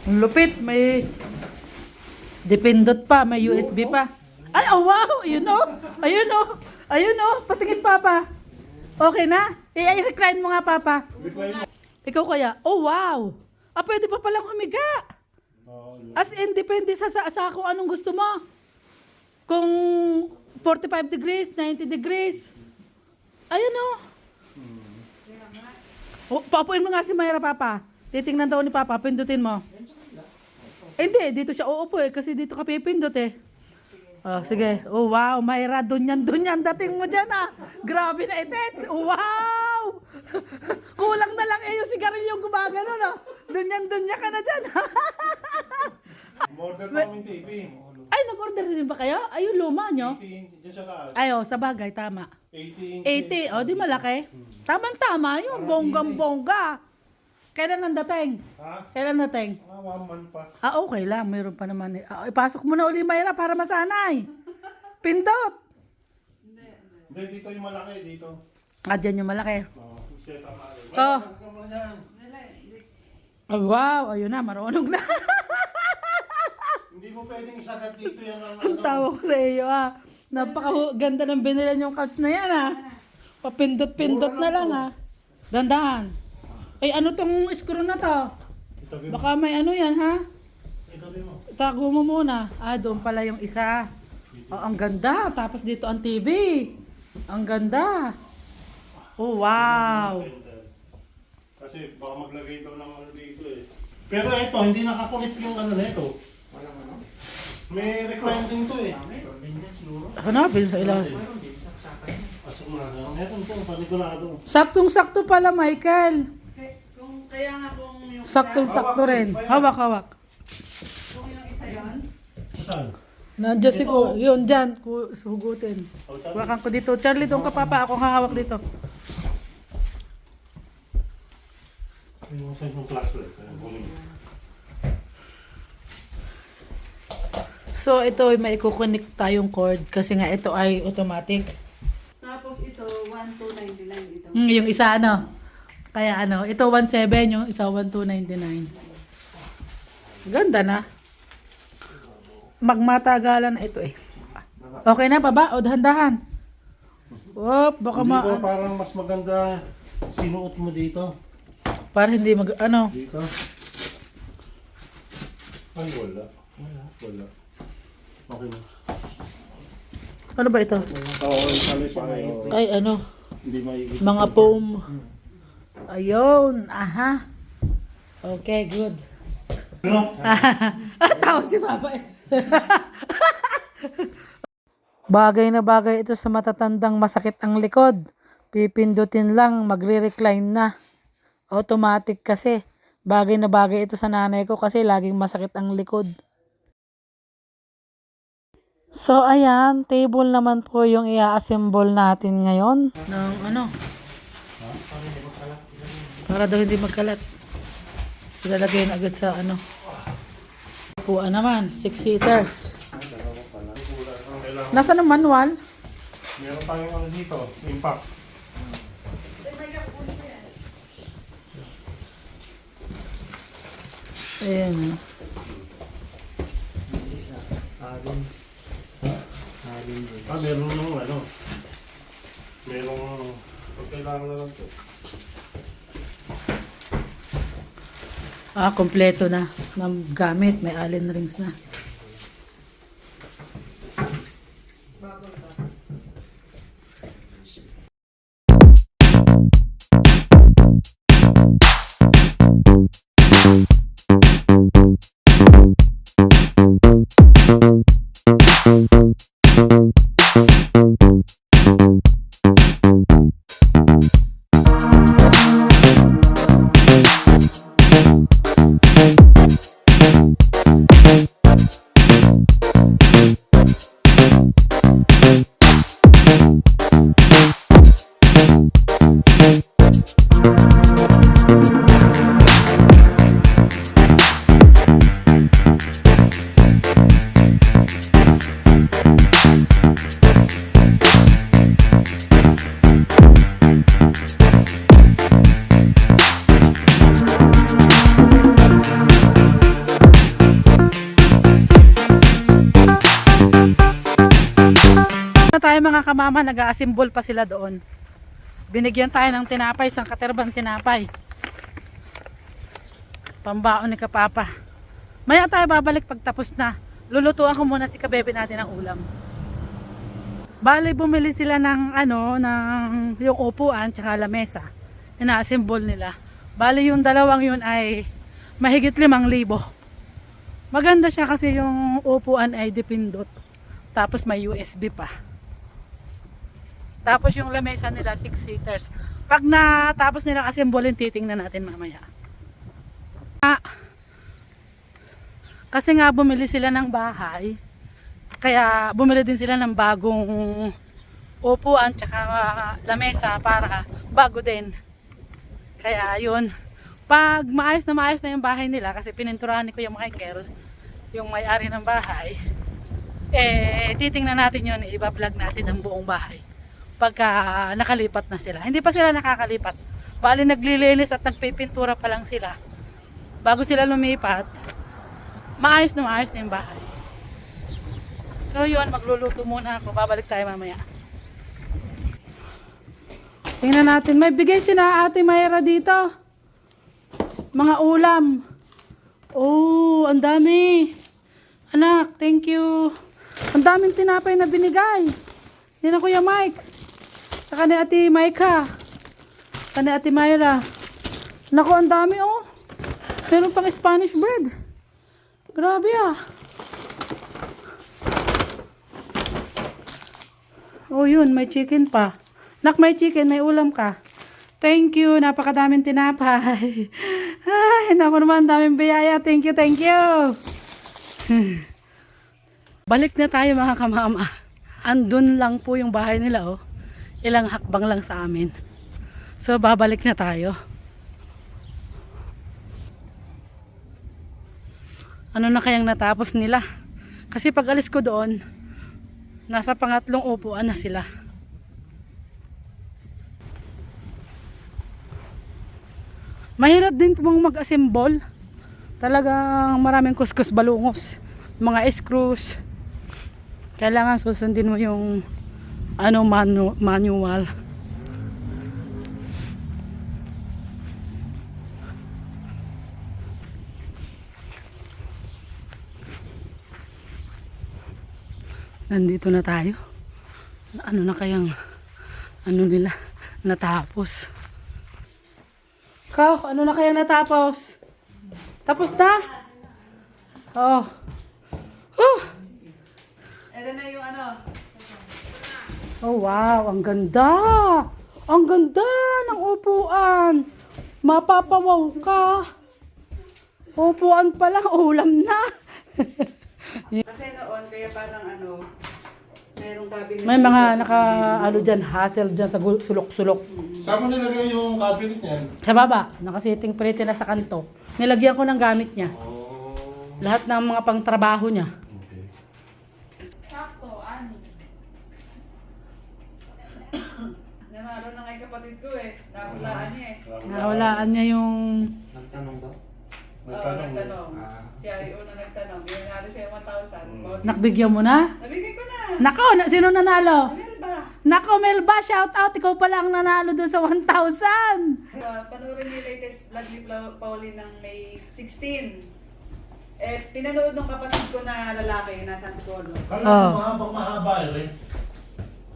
Ang lupit, may dipindot pa, may USB pa. Ay, oh wow! Ayun o! Ayun o! Ayun o! Patingin papa. Okay na? I-recline mo nga papa. Ikaw kaya? Oh wow! Ah, pwede pa palang humiga. As in, depende sa kung anong gusto mo. Kung 45 degrees, 90 degrees. Ayun o. Oh, papuin mo nga si Mayra, papa. Titingnan daw ni papa, pindutin mo. Hindi, dito siya uupo eh, kasi dito ka pipindot eh. Oh, sige. Oh, wow, Mayra, dunyan. Dating mo dyan ah. Grabe na itets. Oh, wow! Kulang na lang eh yung sigarilyo gumagano no. Dunyan ka na dyan. Order pa kami TV. Ay, nag-order din ba kayo? Ay, yung luma nyo? 80, dyan sa taas. Ay, oh, sa bagay, tama. 80 80, inches. oh, di malaki. Tamang-tama yun, bonggang-bongga. Kailan ang dating? Ha? Kailan dating? Mga 1 month pa. Ah, okay lang. Mayroon pa naman. Ipasok mo na uli, Mayra, para masanay. Pindot. Hindi, dito yung malaki, dito. Ah, dyan yung malaki. Set up natin. Oh. Mayroon mo na yan. Oh, wow, ayun na, marunong na. Hindi mo pwedeng isagat dito yung Ang tawa ko sa iyo, ah. Napakaganda ng binilan yung couch na yan, ah. Papindot-pindot na lang, ah. Dandahan. Ay, ano tong screw na to? Itabi mo. Baka may ano yan, ha? Itabi mo. Itago mo muna. Ah, doon pala yung isa. Oh, ang ganda. Tapos dito ang TV. Ang ganda. Oh, wow. Kasi baka maglagay daw ng ano dito eh. Pero ito, hindi nakakulit yung ano nito. May recline din to eh. Hanapin sa ilalim. Pasok mo na. Meron to, panigurado. Saktong-sakto pala, Michael. Kaya nga kung yung Saktong-sakto rin. Hawak-hawak. kung yung isa yon, Saan? Nandiyan si ko. Yun, dyan. Hugutin. Oh, Charlie. Hawakan ko dito. Charlie, doon ka papa. Akong hahawak dito. Yung saan yung flashlight. Ayun, kunin mo. So, ito ay may kukonek tayong cord. Kasi nga ito ay automatic. tapos ito 1299 ito. Yung isa ano. Kaya ano. Ito 1.7. Yung isa 1.299. Ganda na. Magmatagalan na ito eh. Okay na, baba. O, dahan-dahan. Wop, baka Hindi ba parang mas maganda sinuot mo dito? para hindi ano. Dito? Ay, wala. Wala. Okay na. Ano ba ito? Oo, kami pa ngayon. Ay, ano. Hindi maigit. Mga foam. Ayun. Aha. Okay, good. Ano? Tawa si Papa eh. Bagay na bagay ito sa matatandang masakit ang likod. Pipindutin lang, magre-recline na. Automatic kasi. Bagay na bagay ito sa nanay ko kasi laging masakit ang likod. So ayan, table naman po yung i-assemble natin ngayon. Ng ano? Para daw hindi magkalat. Ilalagay na agad sa ano. Puan naman, 6-seaters. Nasaan ang manual? Meron tayong ano dito, impact. Ayan. Meron nung ano. Merong pag kailangan na lang to. Ah, kompleto na ng gamit. May allen rings na. mga kamama, nag-a-assemble pa sila doon. Binigyan tayo ng tinapay, isang katerbang tinapay. Pambaon ni Kapapa. Maya tayo babalik pag tapos na. Lulutuan ko muna si kabebe natin ng ulam. Bali, bumili sila ng yung upuan tsaka lamesa. Ina-assemble nila. Bali, yung dalawang yun ay mahigit 5,000. Maganda siya kasi yung upuan ay dipindot. Tapos may USB pa. Tapos yung lamesa nila 6-seaters. Pag natapos nilang assemble, titingnan natin mamaya. Kasi nga bumili sila ng bahay. Kaya bumili din sila ng bagong upuan tsaka lamesa para bago din. Kaya yun, pag maayos na yung bahay nila, kasi pininturahan ni Kuya Michael, yung may-ari ng bahay, titingnan natin yun, iba-vlog natin ang buong bahay. Pagka nakalipat na sila. Hindi pa sila nakakalipat. Bali naglilinis at nagpipintura pa lang sila. Bago sila lumipat, maayos na yung bahay. So yun, magluluto muna ako. Babalik tayo mamaya. Tingnan natin. May bigay si na Ate Mayra dito. Mga ulam. Oh, ang dami. Anak, thank you. Ang daming tinapay na binigay. Yan na Kuya Mike. Tsaka ni Ate Maika. Tsaka ni Ate Mayra. Naku, ang dami oh. Meron pang Spanish bread. Grabe ah. Oh yun, may chicken pa. Nak, may chicken, may ulam ka. Thank you, napakadaming tinapay. Ay, naku naman, daming biyaya. Thank you, thank you. Balik na tayo mga kamama. Andun lang po yung bahay nila oh. Ilang hakbang lang sa amin. So, babalik na tayo. Ano na kayang natapos nila? Kasi pag alis ko doon, nasa pangatlong upuan na sila. Mahirap din itong mag-assemble. Talagang maraming kuskus balungos. Mga screws. Kailangan susundin mo yung manual. Nandito na tayo. Ano na kayang nila natapos? Ikaw, ano na kayang natapos? Tapos na? Oh. Ito na yung Oh wow, ang ganda. Ang ganda ng upuan. Mapapawaw ka. Upuan pa lang, ulam na. Kasi noon, kaya parang merong cabinet. May mga dyan, hassle dyan sa sulok-sulok. Saan mo nilagay yung cabinet niyan? Sa baba, nakasiting pretty na sa kanto. Nilagyan ko ng gamit niya. Lahat ng mga pangtrabaho niya. Okay. Sakto, ani. Nanalo na kay kapatid ko Nahulaan niya Nawalaan niya yung... Nagtanong ba? Nagtanong. Siya yung una nagtanong. Nanalo siya yung 1,000. Nakbigyan mo na? Nabigay ko na. Nako, sino nanalo? Melba. Nako, Melba, shout out. Ikaw pala ang nanalo dun sa 1,000. Panoorin niyo yung latest vlog ni Pauline ng May 16. Pinanood ng kapatid ko na lalaki, nasa Antipolo. Kala ko mahaba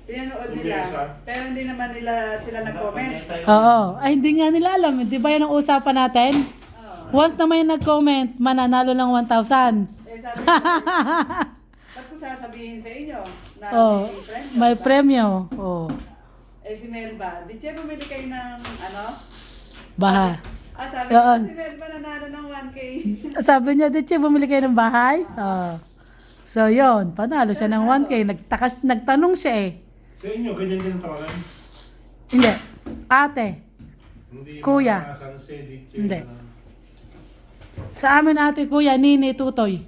Pinanood Hindi, nila, isa. pero hindi naman sila nag-comment. Oo. Ay, hindi nga nila alam. Di ba yan ang usapan natin? Once na may nag-comment, mananalo lang 1,000. Sabi ko, ba't ko sasabihin sa inyo na Oh, may premyo? premyo. Oh. Si Melba, di siya bumili kayo ng Baha. sabi ko, Yun. si Melba nanalo ng 1K. Sabi niya, Ditche, bumili kayo ng bahay? Oh. So, yun. Panalo siya ng 1K. Nagtanong siya eh. Sa inyo, ganyan din ang tawagan? Hindi. Ate. Hindi Kuya. mga Sanse, Diche, Hindi. Sa amin ate, kuya, nini, tutoy.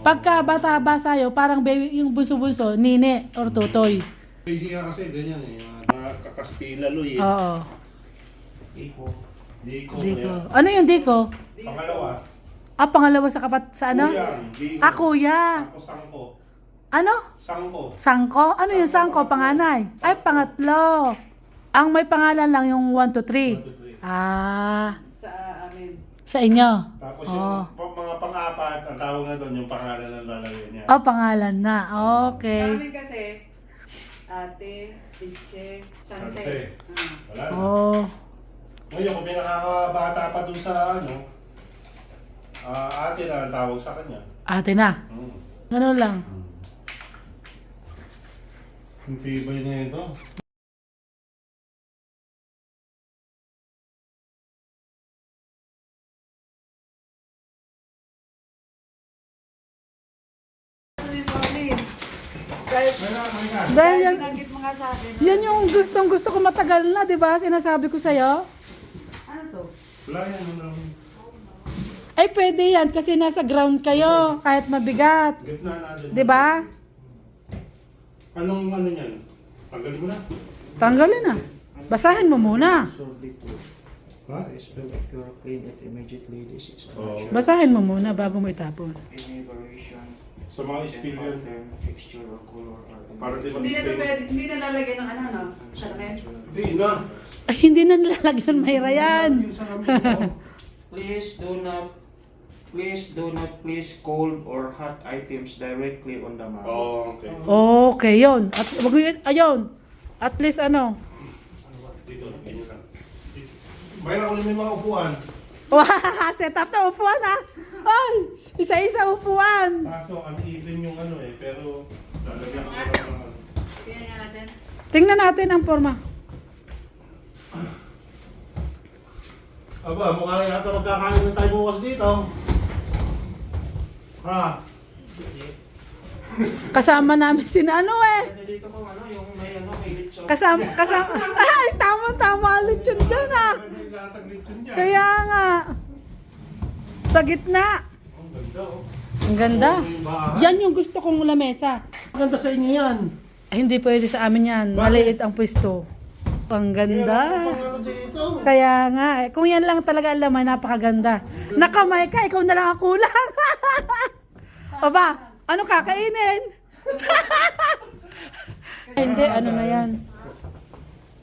Pagka bata-ba sa'yo, parang baby, yung bunso-bunso, nini or tutoy. Crazy ka kasi ganyan Nakakastila lo Oo. Iko. Diko. Diko. Ano yung Diko? Pangalawa. Pangalawa sa ano? Kuyang, Diko. Kuya. Tapos sangko. Ano? Sangko. Sangko? Ano yung sangko? Panganay? Ay, pangatlo. Ang may pangalan lang yung 1, 2, 3. 1, 2, 3. Ah, Sa amin. sa inyo. Tapos Oh. yung mga pang-apat, ang tawag na doon, yung pangalan ng lalagyan niya. Oh, pangalan na. Sa Okay. amin kasi, ate, Tiche, Sanse. Sanse. Wala na. Oh. Ngayon, kung may nakakabata pa doon sa ate na ang tawag sa kanya. Ate na. Ano lang. Ang tibay na ito. Dahil, Dahil yan, binanggit mo nga sa akin. yan yung gustong gusto ko matagal na, di ba? Sinasabi ko sa'yo. Ano to? Wala yan. Ano, Ay, pwede yan kasi nasa ground kayo, kahit mabigat. gitna natin. Di ba? Anong ano yan? Tanggal mo na. Tanggalin na. Basahin mo muna. Ha? Expel occur clean it immediately. This is Oo. Basahin mo muna bago mo itapon. any variation Sa mga spill yun. pattern, texture or color are Para di Hindi na to mag-stay. pwede, hindi na lalagyan ng ano, no? Salamin. Hindi na. Ay, hindi na nilalagyan, Mayra yan. Sa kami, oh. Please do not place cold or hot items directly on the mouth. Oh, okay. Okay, yun. At wag mo yun, ayun. At least ano. Dito, ganyan lang. Mayroon ko naman mga upuan. Wow, set up na upuan ha. Ay, isa-isa upuan. Kaso, uneven yung ano eh. Pero, lalagyan ko lang ng ano. Tingnan nga natin. Tingnan natin ang forma. Aba, mukha yata magkakain na tayo bukas dito. Ha? Kasama namin si ano eh. Dito ko may lechon. Kasama, ay, tama-tama ulit yun dyan ah. Ilataglit yun dyan. Kaya nga. Sa gitna. Ang ganda oh. Ang ganda. Oh, yung bahay. Yan yung gusto kong lamesa. Ang ganda sa inyo yan. Ay, hindi pwede sa amin yan. Bakit? Maliit ang pwesto. Ang ganda. Pang ano dito. Kaya nga, eh, kung yan lang talaga ang laman, napakaganda. Nakamay ka, ikaw na lang ang kulang. Aba, ano kakainin? Hindi, ano na yan.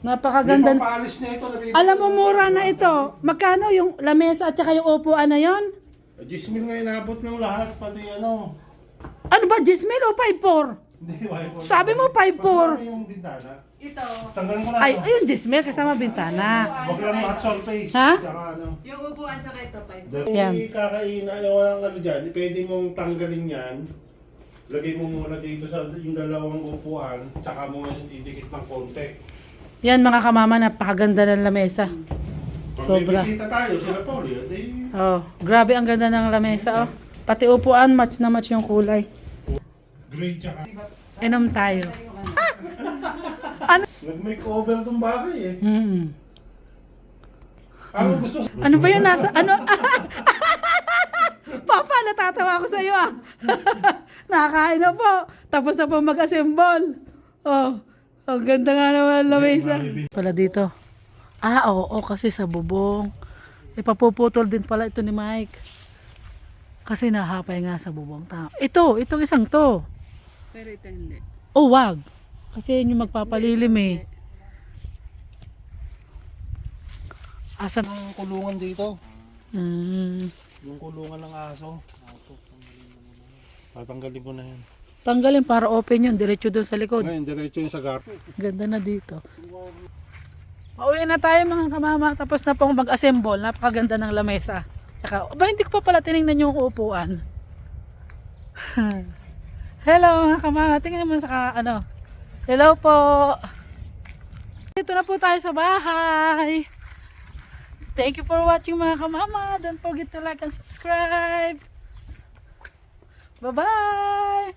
Napakaganda. Yung pampalis niya ito. Alam mo, mura na ito. Magkano yung lamesa at saka yung upuan na yon? 10,000 nga inabot ng lahat. Pati ano. Ano ba, 10,000 o 5,400? Hindi, wifi. Sabi mo 5,400. Pagkano yung bintana? Ito, Tanggalin ko na Ay, ito. ayun, 10,000 kasama bintana. Wag lang hot surface. Ha? Tsaka ano. yung upuan tsaka ito, 5. Dahil Yan. kakainan, walang ano dyan, pwede mong tanggalin yan. Lagay mo muna dito sa yung dalawang upuan, tsaka mo idikit ng konti. Yan mga kamama, napakaganda ng lamesa. Pag Sobra. may bisita tayo, sila Pauli, di Oh, grabe ang ganda ng lamesa, oh. Pati upuan, match na match yung kulay. gray tsaka. Inom tayo. Nag-makeover tong bahay eh. Mm. Ano gusto? Ano ba yun? Nasa, ano? Papa, natatawa ako sa iyo ah. Nakakain na po. Tapos na po mag-assemble. Oh, ang ganda nga naman ng lamesa. Pala dito. Ah, oo, kasi sa bubong. Ipapuputol din pala ito ni Mike. Kasi nahapay nga sa bubong. Itong isang to. Pero ito hindi. Oh, wag. Kasi yun yung magpapalilim eh. Asan? Ang kulungan dito. Yung kulungan ng aso. Tatanggalin mo na yan. Tanggalin para open yun. Diretso doon sa likod. Ngayon, diretso yung sa garpo. Ganda na dito. Pauwi na tayo mga kamama. Tapos na pong mag-assemble. Napakaganda ng lamesa. Tsaka, ba hindi ko pa pala tinignan yung upuan. Hello mga kamama. Tingnan naman sa ano. Hello po. Dito na po tayo sa bahay. Thank you for watching mga kamama. Don't forget to like and subscribe. Bye-bye.